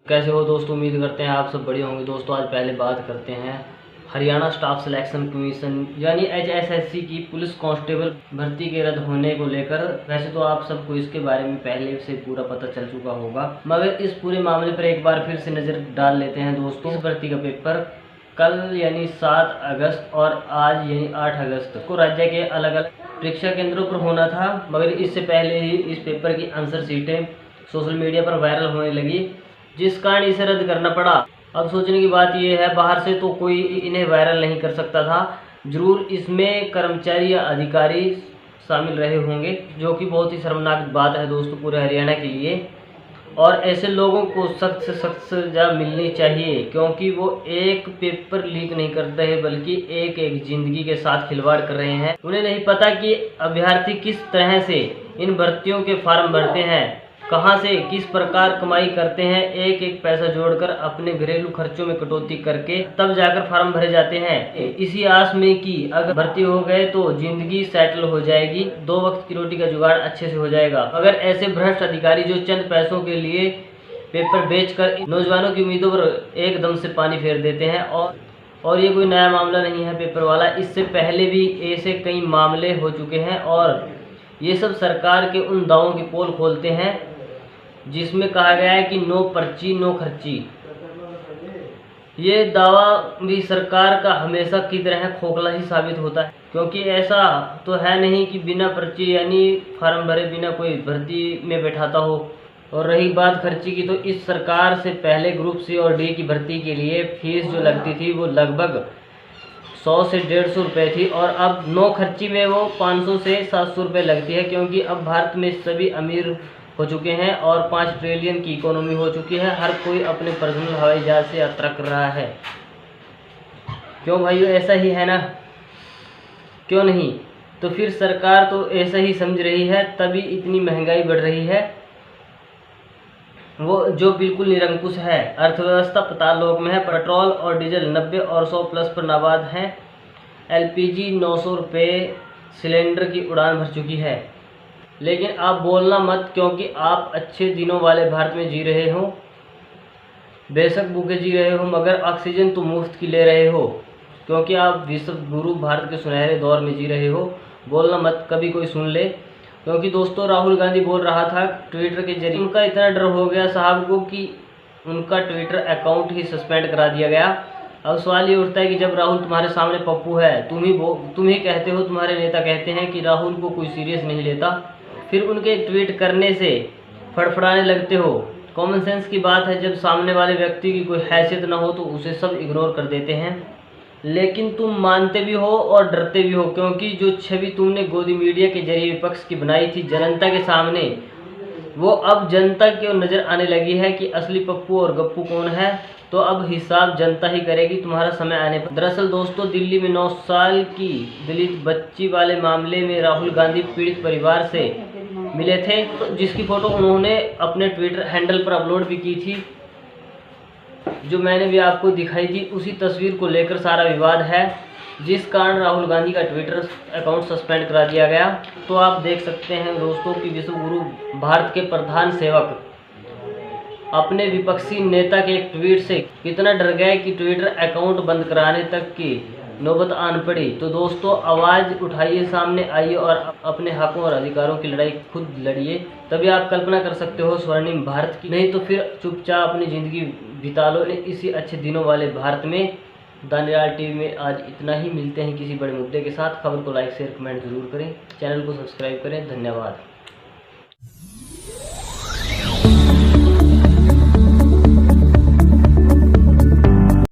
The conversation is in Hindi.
कैसे हो दोस्तों, उम्मीद करते हैं आप सब बढ़िया होंगे। दोस्तों आज पहले बात करते हैं हरियाणा स्टाफ सिलेक्शन कमीशन यानी HSSC की पुलिस कांस्टेबल भर्ती के रद्द होने को लेकर। वैसे तो आप सबको इसके बारे में पहले से पूरा पता चल चुका होगा, मगर इस पूरे मामले पर एक बार फिर से नज़र डाल लेते हैं। दोस्तों इस भर्ती का पेपर कल यानी 7 अगस्त और आज यानी 8 अगस्त को राज्य के अलग अलग परीक्षा केंद्रों पर होना था, मगर इससे पहले ही इस पेपर की आंसर शीटें सोशल मीडिया पर वायरल होने लगी, जिस कारण इसे रद्द करना पड़ा। अब सोचने की बात यह है, बाहर से तो कोई इन्हें वायरल नहीं कर सकता था, जरूर इसमें कर्मचारी या अधिकारी शामिल रहे होंगे, जो कि बहुत ही शर्मनाक बात है दोस्तों पूरे हरियाणा के लिए। और ऐसे लोगों को सख्त से सख्त सजा मिलनी चाहिए, क्योंकि वो एक पेपर लीक नहीं कर रहे बल्कि एक एक जिंदगी के साथ खिलवाड़ कर रहे हैं। उन्हें नहीं पता कि अभ्यर्थी किस तरह से इन भर्तियों के फॉर्म भरते हैं, कहां से किस प्रकार कमाई करते हैं, एक एक पैसा जोड़कर अपने घरेलू खर्चों में कटौती करके तब जाकर फॉर्म भरे जाते हैं, इसी आस में कि अगर भर्ती हो गए तो जिंदगी सेटल हो जाएगी, 2 वक्त की रोटी का जुगाड़ अच्छे से हो जाएगा। अगर ऐसे भ्रष्ट अधिकारी जो चंद पैसों के लिए पेपर बेचकर नौजवानों की उम्मीदों पर एकदम से पानी फेर देते हैं। और ये कोई नया मामला नहीं है पेपर वाला, इससे पहले भी ऐसे कई मामले हो चुके हैं और ये सब सरकार के उन दावों की पोल खोलते हैं जिसमें कहा गया है कि नो पर्ची नो खर्ची। ये दावा भी सरकार का हमेशा की तरह खोखला ही साबित होता है, क्योंकि ऐसा तो है नहीं कि बिना पर्ची यानी फॉर्म भरे बिना कोई भर्ती में बैठाता हो। और रही बात खर्ची की, तो इस सरकार से पहले ग्रुप सी और डी की भर्ती के लिए फीस जो लगती थी वो लगभग 100 से 150 रुपये थी, और अब नो खर्ची में वो 500 से 700 रुपये लगती है, क्योंकि अब भारत में सभी अमीर हो चुके हैं और 5 ट्रिलियन की इकोनॉमी हो चुकी है। हर कोई अपने पर्सनल हवाई जहाज से यात्रा कर रहा है। क्यों भाइयों, ऐसा ही है ना? क्यों नहीं? तो फिर सरकार तो ऐसा ही समझ रही है, तभी इतनी महंगाई बढ़ रही है, वो जो बिल्कुल निरंकुश है। अर्थव्यवस्था पाताललोक में है। पेट्रोल और डीजल 90 और 100 प्लस पर नाबाद हैं। LPG 900 रुपये सिलेंडर की उड़ान भर चुकी है। लेकिन आप बोलना मत, क्योंकि आप अच्छे दिनों वाले भारत में जी रहे हो, बेशक भूखे जी रहे हो, मगर ऑक्सीजन तो मुफ्त की ले रहे हो, क्योंकि आप विश्व गुरु भारत के सुनहरे दौर में जी रहे हो। बोलना मत, कभी कोई सुन ले। क्योंकि दोस्तों राहुल गांधी बोल रहा था ट्विटर के जरिए, उनका इतना डर हो गया साहब को कि उनका ट्विटर अकाउंट ही सस्पेंड करा दिया गया। अब सवाल ये उठता है कि जब राहुल तुम्हारे सामने पप्पू है, तुम ही कहते हो, तुम्हारे नेता कहते हैं कि राहुल को कोई सीरियस नहीं लेता, फिर उनके ट्वीट करने से फड़फड़ाने लगते हो। कॉमन सेंस की बात है, जब सामने वाले व्यक्ति की कोई हैसियत ना हो तो उसे सब इग्नोर कर देते हैं। लेकिन तुम मानते भी हो और डरते भी हो, क्योंकि जो छवि तुमने गोदी मीडिया के जरिए विपक्ष की बनाई थी जनता के सामने, वो अब जनता की नज़र आने लगी है कि असली पप्पू और गप्पू कौन है। तो अब हिसाब जनता ही करेगी तुम्हारा समय आने पर। दरअसल दोस्तों दिल्ली में 9 साल की दलित बच्ची वाले मामले में राहुल गांधी पीड़ित परिवार से मिले थे, जिसकी फ़ोटो उन्होंने अपने ट्विटर हैंडल पर अपलोड भी की थी, जो मैंने भी आपको दिखाई थी। उसी तस्वीर को लेकर सारा विवाद है, जिस कारण राहुल गांधी का ट्विटर अकाउंट सस्पेंड करा दिया गया। तो आप देख सकते हैं दोस्तों कि विश्व गुरु भारत के प्रधान सेवक अपने विपक्षी नेता के एक ट्वीट से कितना डर गए कि ट्विटर अकाउंट बंद कराने तक की नौबत आन पड़ी। तो दोस्तों आवाज़ उठाइए, सामने आइए और अपने हकों और अधिकारों की लड़ाई खुद लड़िए, तभी आप कल्पना कर सकते हो स्वर्णिम भारत की। नहीं तो फिर चुपचाप अपनी ज़िंदगी बिता लो इसी अच्छे दिनों वाले भारत में। दानियाल टीवी में आज इतना ही। मिलते हैं किसी बड़े मुद्दे के साथ। खबर को लाइक शेयर कमेंट जरूर करें, चैनल को सब्सक्राइब करें। धन्यवाद।